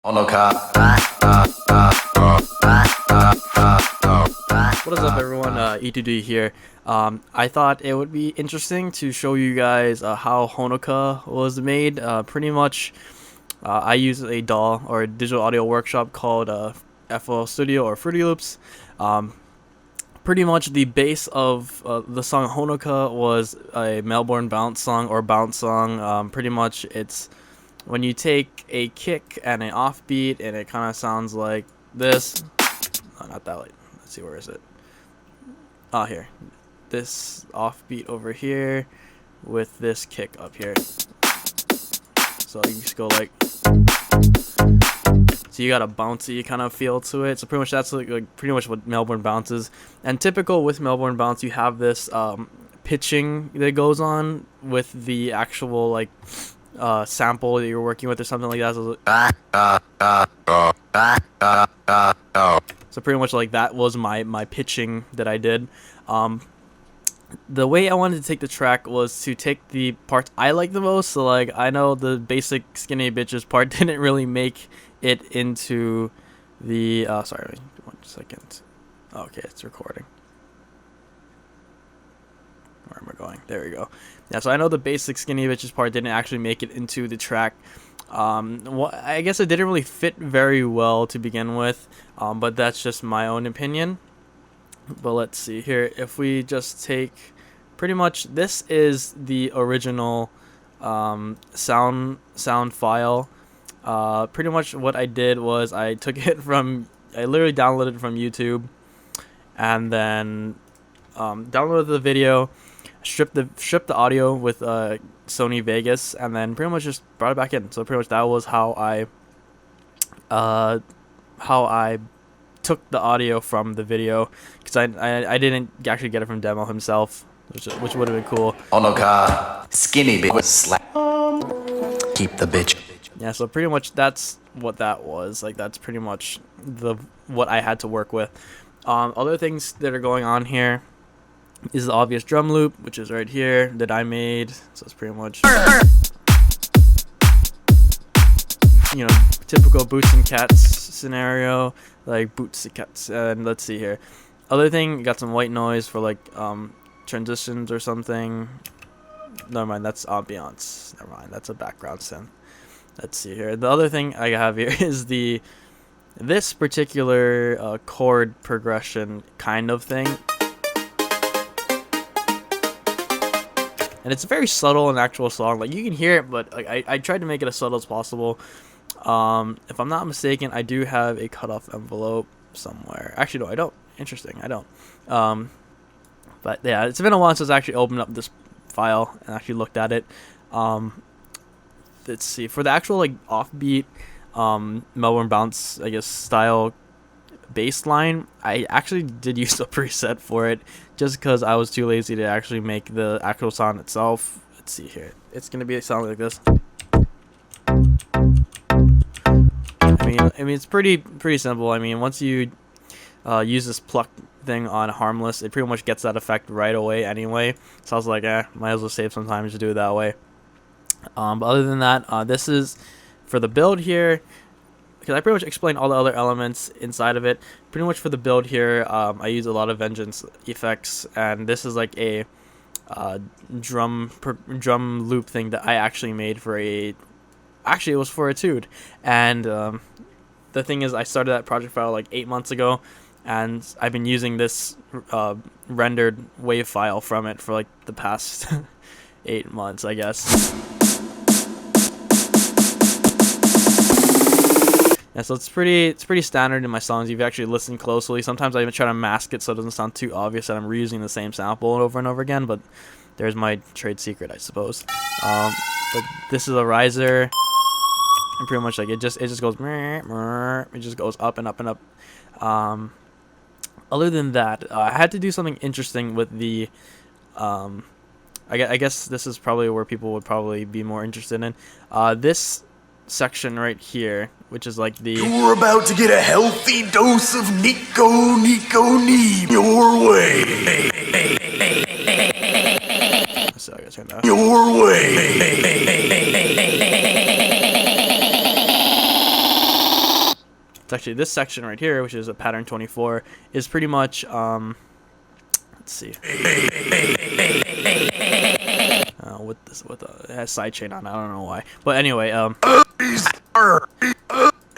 What is up, everyone? E2D here. I thought it would be interesting to show you guys how Honoka was made. Pretty much, I use a DAW or a digital audio workshop called FL Studio or Fruity Loops. Pretty much the base of the song Honoka was a Melbourne bounce song or bounce song. Pretty much it's when you take a kick and an offbeat and it kind of sounds like this. Oh, not that light. Let's see, where is it? Oh, here. This offbeat over here with this kick up here. So you just go like, so you got a bouncy kind of feel to it. So pretty much that's like pretty much what Melbourne bounce is. And typical with Melbourne bounce, you have this pitching that goes on with the actual like sample that you're working with or something like that. So pretty much like that was my pitching that I did. The way I wanted to take the track was to take the parts I like the most. So like I know the basic skinny bitches part didn't really make it into the sorry, 1 second. Okay, it's recording. Where am I going? There we go. Yeah, so I know the basic skinny bitches part didn't actually make it into the track. Well, I guess it didn't really fit very well to begin with, but that's just my own opinion. But let's see here. If we just take pretty much, this is the original sound file. Pretty much what I did was I took it from, I literally downloaded it from YouTube, and then downloaded the video, stripped the audio with Sony Vegas, and then pretty much just brought it back in. So pretty much that was how I took the audio from the video, because I didn't actually get it from Demo himself, which would have been cool. Honoka, skinny bitch slap. Keep the bitch. Yeah, so pretty much that's what that was. Like that's pretty much what I had to work with. Other things that are going on here is the obvious drum loop, which is right here, that I made. So it's pretty much, you know, typical Boots and Cats scenario, like Boots and Cats. And let's see here. Other thing, got some white noise for like transitions or something. Never mind, that's ambiance. Never mind, that's a background synth. Let's see here. The other thing I have here is this particular chord progression kind of thing. And it's very subtle in the actual song. Like you can hear it, but like I tried to make it as subtle as possible. If I'm not mistaken, I do have a cutoff envelope somewhere. Actually, no, I don't. Interesting, I don't. But yeah, it's been a while since I actually opened up this file and actually looked at it. Let's see, for the actual like offbeat Melbourne bounce, I guess, style bass line, I actually did use a preset for it just because I was too lazy to actually make the actual sound itself. Let's see here, it's gonna be a sound like this. I mean it's pretty simple. I mean, once you use this pluck thing on Harmless, it pretty much gets that effect right away anyway. So I was like, might as well save some time to do it that way. But other than that, this is for the build here, because I pretty much explained all the other elements inside of it. Pretty much for the build here, I use a lot of Vengeance effects, and this is like a drum loop thing that I actually made for it was for Etude. And the thing is, I started that project file like 8 months ago, and I've been using this rendered wave file from it for like the past 8 months, I guess. Yeah, so it's pretty standard in my songs. You've actually listened closely. Sometimes I even try to mask it so it doesn't sound too obvious that I'm reusing the same sample over and over again, but there's my trade secret, I suppose. But this is a riser, and pretty much like it just goes it just goes up and up and up. Other than that, I had to do something interesting with the I guess this is probably where people would probably be more interested in this section right here, which is like the, You're about to get a healthy dose of Nico Neem your way. so I gotta turn that. Your way. It's actually this section right here, which is a pattern 24, is pretty much let's see. With it has sidechain on. I don't know why, but anyway,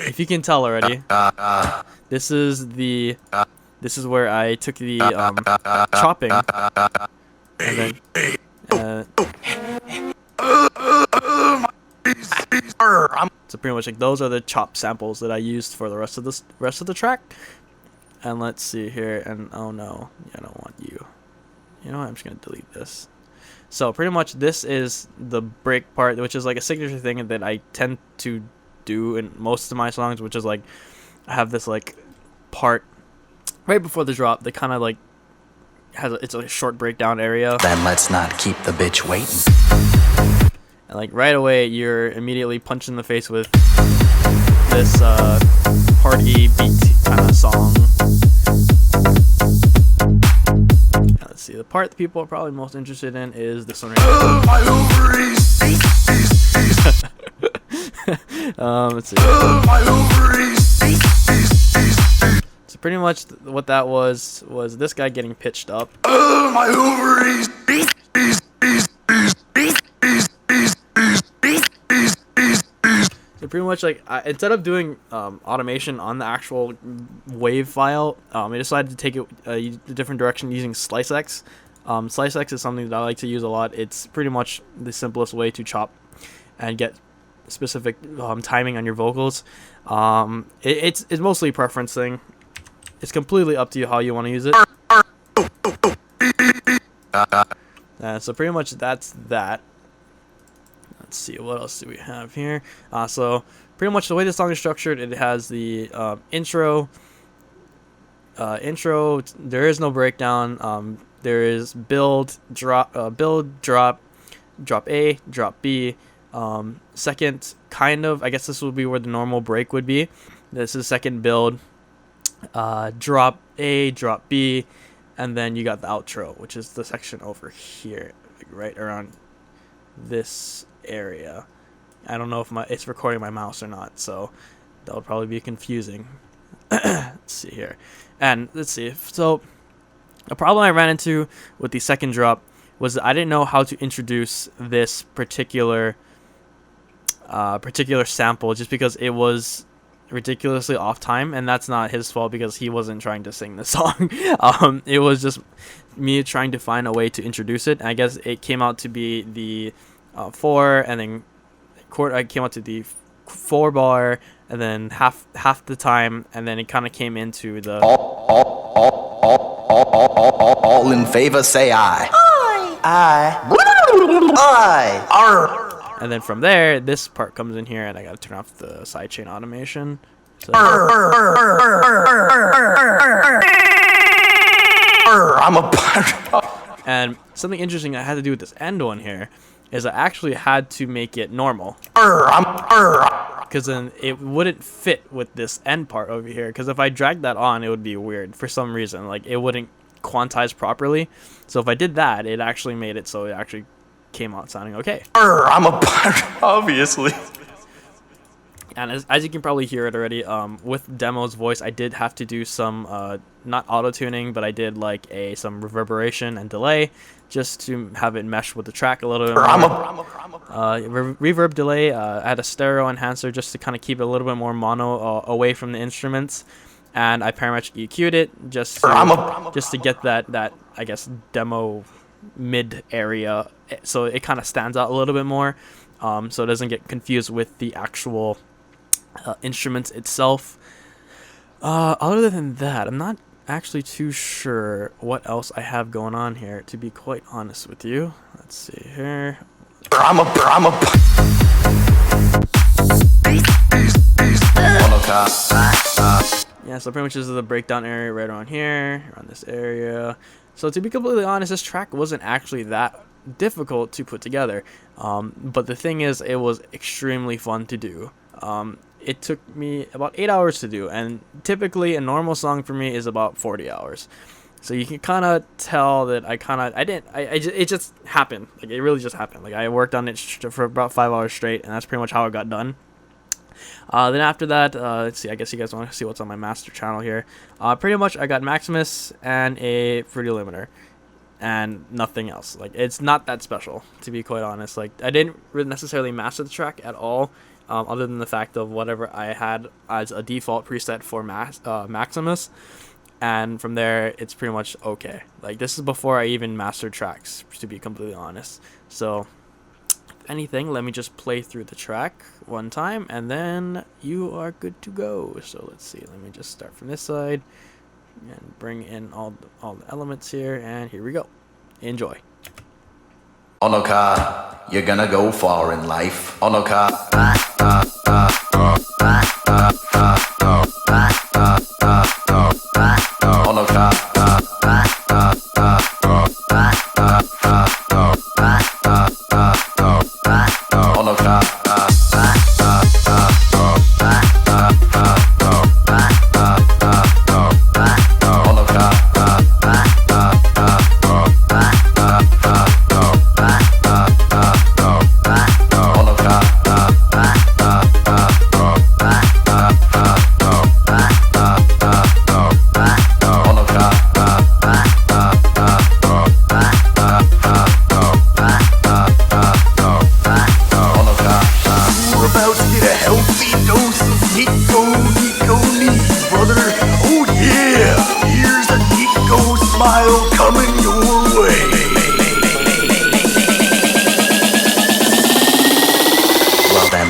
if you can tell already, this is where I took the chopping, and then so pretty much like those are the chop samples that I used for the rest of the track. And let's see here, and oh no, I don't want you. You know what? I'm just gonna delete this. So pretty much this is the break part, which is like a signature thing that I tend to do in most of my songs, which is like I have this like part right before the drop that kind of like it's a short breakdown area. Then let's not keep the bitch waiting. And like right away, you're immediately punched in the face with this party beat kind of song. Now, let's see, the part that people are probably most interested in is this one right here. My ovaries. Let's see. My ovaries. So pretty much what that was this guy getting pitched up. My ovaries. So pretty much like instead of doing automation on the actual wave file, I decided to take it a different direction using SliceX. SliceX is something that I like to use a lot. It's pretty much the simplest way to chop and get specific timing on your vocals. It's mostly a preference thing. It's completely up to you how you want to use it. So pretty much that's that. Let's see, what else do we have here? So pretty much the way the song is structured, it has the intro. There is no breakdown. There is build, drop, drop A, drop B. Second, kind of, I guess this would be where the normal break would be. This is second build, drop A, drop B, and then you got the outro, which is the section over here, like right around this area. I don't know if it's recording my mouse or not, so that would probably be confusing. Let's see here, and let's see. So a problem I ran into with the second drop was that I didn't know how to introduce this particular sample, just because it was ridiculously off time, and that's not his fault because he wasn't trying to sing the song. It was just me trying to find a way to introduce it. And I guess it came out to be the 4, and then chord. I came out to the 4 bar, and then half the time, and then it kind of came into the. All in favor, say aye. Aye. Aye. Aye. And then from there, this part comes in here, and I gotta turn off the sidechain automation. So. I'm a pirate. And something interesting I had to do with this end one here is I actually had to make it normal. Because then it wouldn't fit with this end part over here. Because if I dragged that on, it would be weird for some reason. Like, it wouldn't quantize properly. So if I did that, it actually made it so it actually came out sounding okay. I'm a pirate, obviously. And as you can probably hear it already, with Demo's voice, I did have to do some, not auto-tuning, but I did like some reverberation and delay, just to have it mesh with the track a little bit more. Reverb delay, I had a stereo enhancer just to kind of keep it a little bit more mono away from the instruments, and I parametric EQ'd it just to get that I guess demo mid area, so it kind of stands out a little bit more, so it doesn't get confused with the actual instruments itself. Other than that, I'm not actually too sure what else I have going on here, to be quite honest with you. Let's see here. Yeah, so pretty much this is the breakdown area right around here, around this area. So to be completely honest, this track wasn't actually that difficult to put together. But the thing is, it was extremely fun to do. It took me about 8 hours to do, and typically a normal song for me is about 40 hours. So you can kind of tell that it just happened. Like, it really just happened. Like, I worked on it for about 5 hours straight, and that's pretty much how it got done. Then after that, let's see. I guess you guys want to see what's on my master channel here. Pretty much, I got Maximus and a Fruity Limiter, and nothing else. Like, it's not that special, to be quite honest. Like, I didn't really necessarily master the track at all, other than the fact of whatever I had as a default preset for Maximus, and from there, it's pretty much okay. Like, this is before I even mastered tracks, to be completely honest. So, if anything, let me just play through the track one time, and then you are good to go. So, let's see. Let me just start from this side and bring in all the elements here, and here we go. Enjoy. Honokaa, you're gonna go far in life. Honokaa.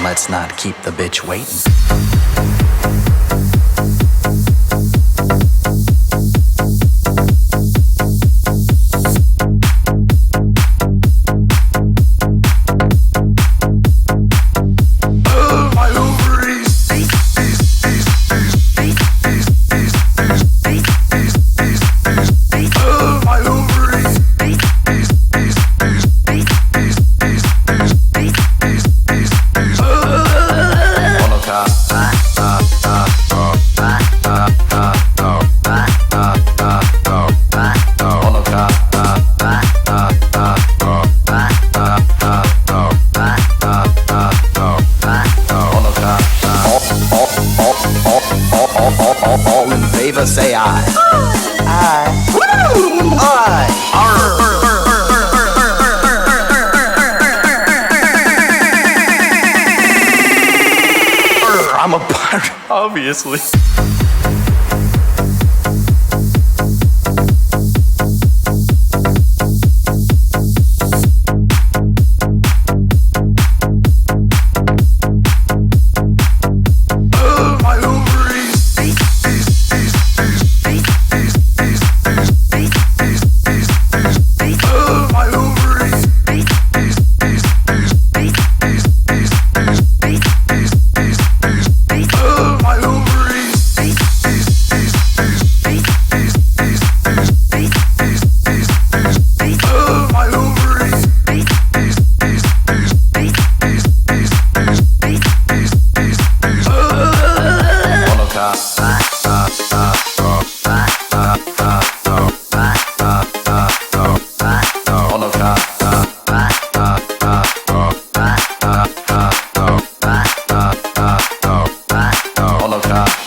Let's not keep the bitch waiting. All in favor, say aye. Aye. Woo! Aye. I'm a pirate, obviously. Honokaa.